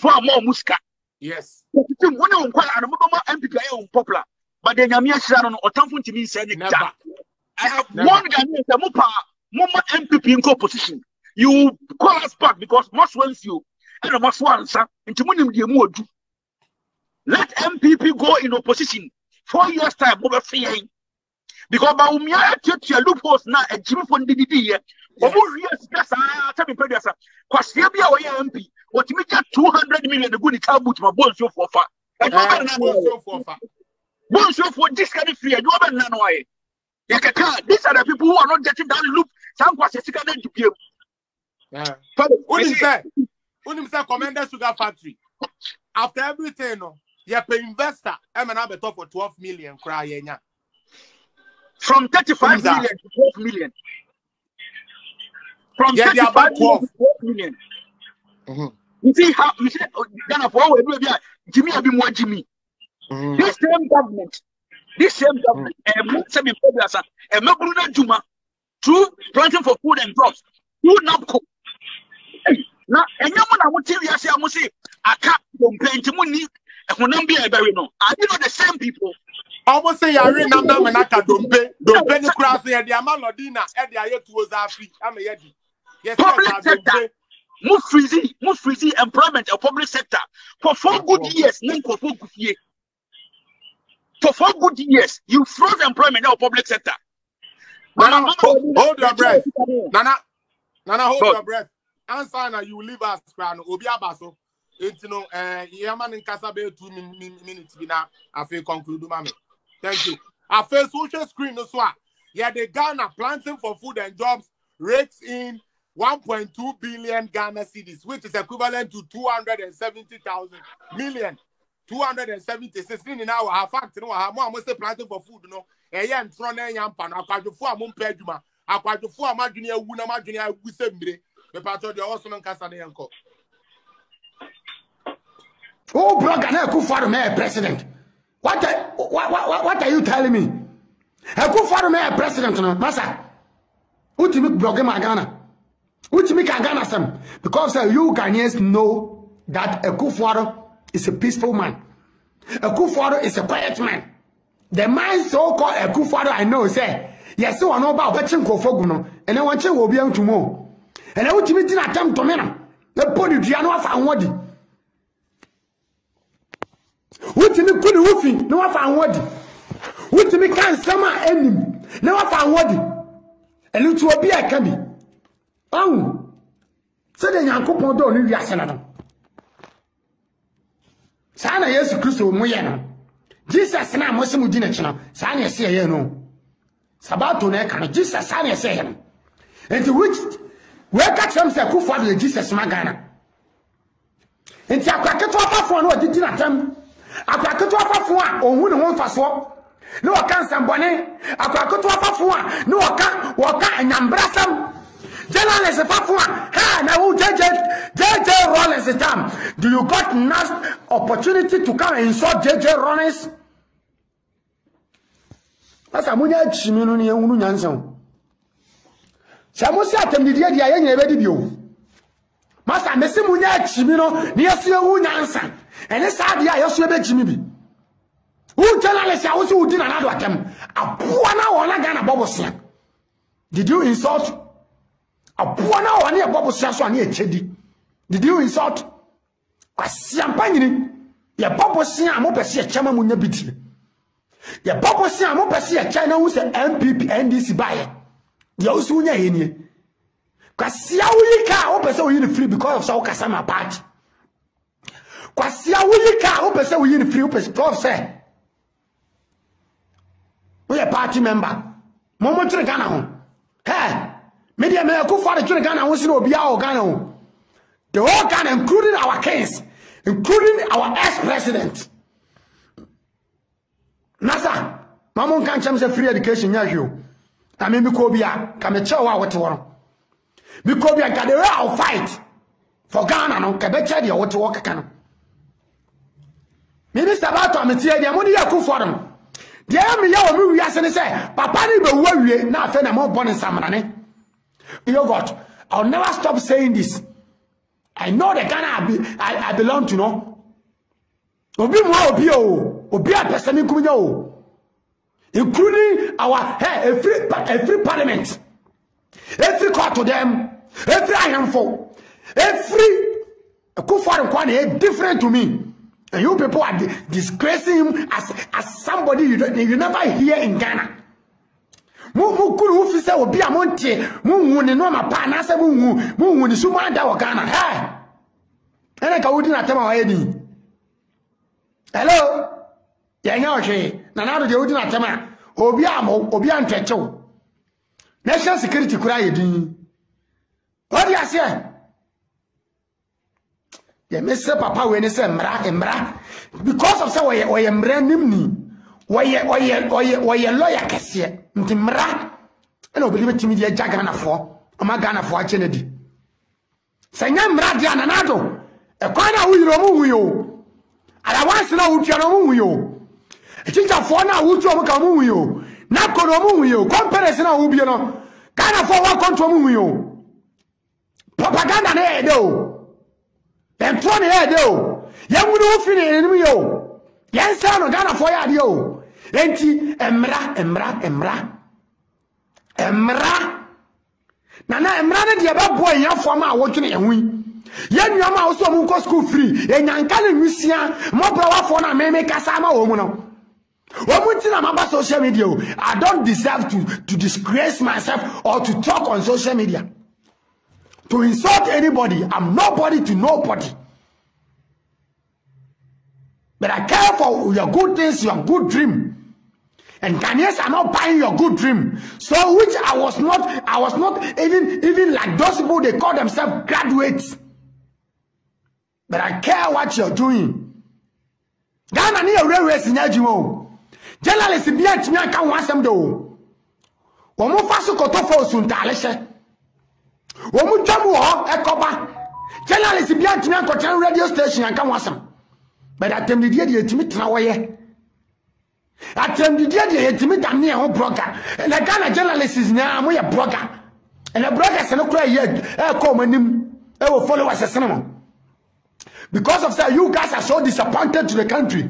for more muska. Yes. One on quite and MPP on popular, but then Yamia Sharon or Tampon to me said, Never. I have one Ghanaian, the Moma MPP in co-position. You call us back because most wants you and must answer into winning the mood. Let MPP go in opposition 4 years' time over fearing. Because Baumia took your loopholes now a Jimmy from DDD. Yes, tell me, Predator. Because here be our MP. What you make 200 million the good car boot my bones so for far. Bones so for this kind of fear. You have none way. These are the people who are not getting that loop. Some was a second to give. What is that? Commander Sugar Factory. After everything, you pay investor. I'm an top for 12 million. Crying. From 35 million to 12 million. From 35 million to 12 million. You see how you say Ghana for Jimmy will be more Jimmy. This same government, Juma, through planting for food and jobs, through NAPCO. Now, and you want to tell you, I must say, I can't complain to money. And when I'm being very no, are you not the same people? Almost say I remember when I don't pay the cross here, the Amalodina, and the Ayat was Afri. I'm a yeti. Yes, public sector. Move freezy employment of public sector for 4 good years. For 4 good years. For 4 good years, you froze employment of public sector. Nana, hold your breath. Nana, hold your breath. Answer now, you leave us, Obiabaso. It's no, Yaman in Casabe 2 minutes. Now, I feel conclude, Mammy. Thank you. Our first social screen, no swap. Yeah, the Ghana planting for food and jobs rates in 1.2 billion Ghana cedis, which is equivalent to 270,000 million. 276 in our half fact, no, I'm almost planting for food, no. A young throne and yampan, a quite for a mum peduma, a quite for a marginia, Wuna Marginia, Wisembre, the part of the awesome Casaneanco. Oh, blog and Akufo-Addo mayor president. What are you telling me? Akufo-Addo mayor president, no, Massa. What you make blog my Ghana? What you make a Ghana some? Because you Ghanaians know that Akufo-Addo is a peaceful man. Akufo-Addo is a quiet man. The man so-called Akufo-Addo I know say, yes, so I know about betting Kofoguno, and I want you will be able to move. And I want to meet in attempt to me. The body Giano found what. What you could woofing, no one found what. What you can summer ending, no one found what. And it will be a cabby. Oh, so then you couple don't need Yasanado. Sana Yesu Christo Moyano. Jesus na Mosimu Dinachino, Sanya say no. Sabato Nekano, Jesus Sanya say him. And to which where catch them say Akufo-Addo Jesus Magana. And Tiakato for what did not them. Akakoto afafua ohun ne won faso no waka nsambone akakoto afafua no waka anyambrasam journalist afafua ha na who JJ Rollins time do you got next opportunity to come and insult JJ Rollins asa munya chiminu ne ehunu nyansan samusi atemdi dia dia yen ebedi bio masa mesi munya chimino ne yesu ehunu nyansan and this idea, you should be Jimmy. Who journalists are also doing another attempt? A puana or a Ghana bubble slam. Did you insult a puana or a bubble slam near Chedi? Did you insult a champagne? Your bubble slam, I'm a chairman with Nabiti. Your bubble slam, I'm a China who's an NPP, NDC buyer. You're also in here. Because you can't open free because of Saukasama party. Kwasia wulika wo pese wo yin free wo pese prof say we a party member momo tire Ghana ho media me Akufo-Addo tire Ghana ho si no obi a o Ghana ho the whole Ghana including our kings including our ex-president nasa mamo kan cham say free education ya hwe I mean because bia ka me chewa wote woro because bia ka the way I'll fight for Ghana no ka be che de wote wo kaka no Minister about Amitia, the money Akufo-Addo. The army we are saying, Papa, ni be worry now. Fena more born in Samanane. You got. I'll never stop saying this. I know the Ghana I belong to, no. Obi a person including our every parliament, every court to them, every handful, every Kufaru different to me. And you people are disgracing him as somebody you never hear in Ghana. Mu kuru officer obi amonte mu ne no ma pa na se mu ni suma da wo Ghana. Hey. Ene ka wudi na tema wa edi. Hello. Ya nya ohwe. Na na do de wudi na tema. Obi antwechew. National security kura yedin. What do you say? Yeah, Mr. Papa when he say mra because of say we mra nimni we lawyer kese nti mra and obi betimi dia Ghana for ama Ghana for Kennedy sanya mra dia nanado e kwana wuyiro mu wuyo ala wansi na wutua no mu wuyo e chinja for na wutua mu ka mu wuyo na kono mu wuyo conference na wubie no Ghana for wa control mu wuyo propaganda na e do and 20 head yo. Yan would finish enemy yo. Yan son of Ghana for yo. Enti emra. Nana emra de aba boy yan for ma watching enwi. Yan yama also mun ko school free. En yan kan nwisia mo brawa for na me kasa ma wo mu no. Omuntina mamba social media. I don't deserve to disgrace myself or to talk on social media. To insult anybody, I'm nobody to nobody. But I care for your good things, your good dream. And Ghanaians are not buying your good dream. So which I was not even like those people, they call themselves graduates. But I care what you're doing. Ghana ni railway sinyajimo. Journalists be at me can want some do. Omo faso koto fo suntalese. Omu jamu ho ekoba journalist bi antimi ankotan radio station anka wasam but atem die etimi tena woye atem die etimi damne ho blogger na Ghana journalists na mo ye blogger and the bloggers no kura ye come anim e wo followers senemo because of say you guys are so disappointed to the country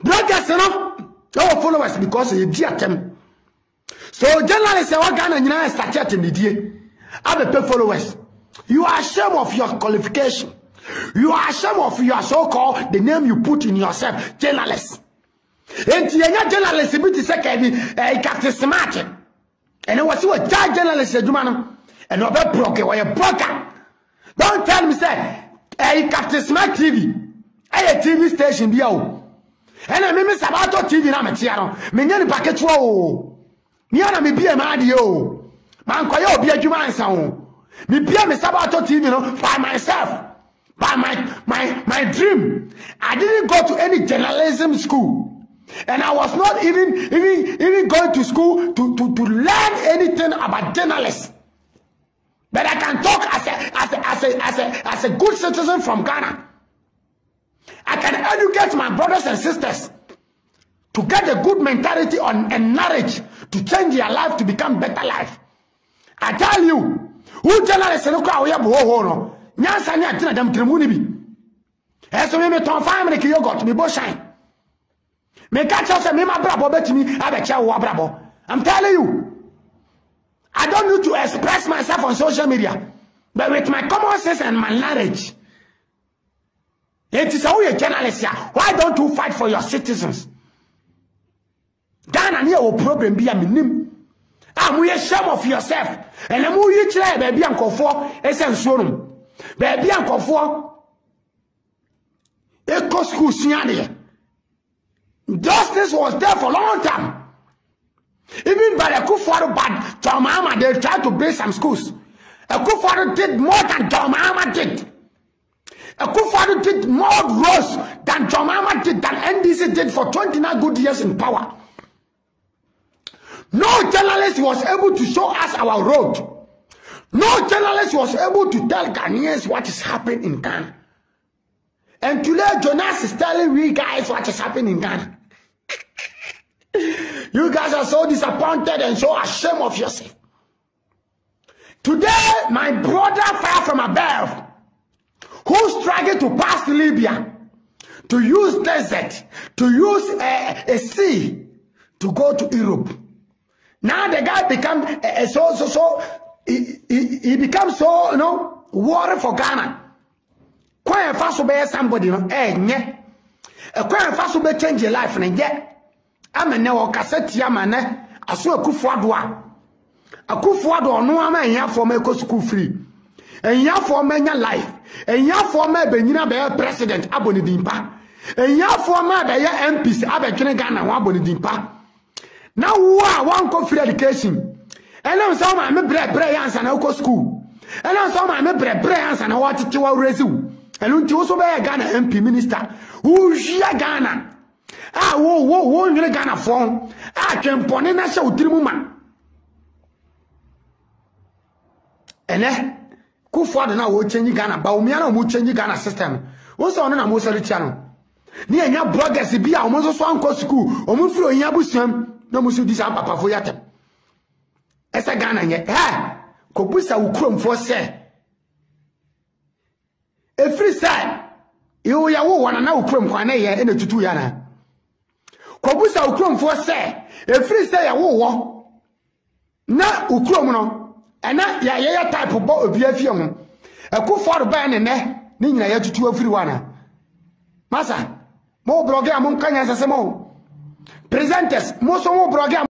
bloggers no e wo followers because ye di atem. So journalists are Ghana nyina started in the day. Have a followers. You are ashamed of your qualification. You are ashamed of your so-called the name you put in yourself, journalists. And the journalists be to say Captain Smart. And it was what journalists do man. And no broker or a broker. Don't tell me say Captain Smart TV. A TV station be out. And I mean Sabato TV na metiano. Me nyani package wo. Niana me bia ma de o man koye obi adwuma ansa ho me bia me Sabato TV no by myself by my dream. I didn't go to any journalism school and I was not even going to school to learn anything about journalists, but I can talk as a good citizen from Ghana. I can educate my brothers and sisters to get a good mentality on and knowledge to change their life to become better life. I tell you, who journalists no kwa oya bo ho no. Nyansa ni atina dam tremu ni bi. Eso me ton family ki yogurt me bo shine. Me catch us me ma brabo betimi abecha wo brabo. I'm telling you. I don't need to express myself on social media, but with my common sense and my knowledge. It is how you journalists here. Why don't you fight for your citizens? Ghana near a problem be a minim. I'm ashamed of yourself. And I'm you try baby uncle for essential. Baby uncle for Eco school signade. Justice was there for a long time. Even by the Kufuor bad John Mahama, they tried to build some schools. A Kufuor did more than John Mahama did. A Kufuor did more roads than John Mahama did, than NDC did for 29 good years in power. No journalist was able to show us our road. No journalist was able to tell Ghanaians what is happening in Ghana. And today Jonas is telling we guys what is happening in Ghana. You guys are so disappointed and so ashamed of yourself. Today, my brother fell from above, who struggled to pass Libya, to use desert, to use a sea, to go to Europe. Now the guy become he becomes so, you know, worried for Ghana. Quite fast to be somebody, you know, quite fast to be change your life, and yet I'm a now cassette yamane. I saw a kufuadwa. A kufuadwa no ama here for me go school free. And here for me life. And here for me benina be president aboni dimpa. And here for me be MPs abetwene Ghana wa aboni dimpa. Now one go free education. And now some my me bre answer na go school. And now some my me bre answer na what teach wa resu. And unti also be Ghana MP minister. Who share Ghana? Ah, wo nyere Ghana phone. Ah, kempone na sha udirimu ma. Ene, Kufuor na wo change Ghana, ba omi na wo change Ghana system. Wo so no na mo sori tia no. Ni enya bloggers bi a o mo so anko school, o mo firi onya busuam, na mo so di sa papa fo yatem. Esa Ghana nye, ko busa wo kromfo se. Every side, you ya wo wana na wo krom kwa na ye na tutu ya na. Kobusa ukrom for say every say ya wo na ukrom no ena ya type bo obi afie ho Kufuor ba ne ni nyina ya tutu afiri wana masa mo blogger mo kanya sase mo presenters mo so mo blogger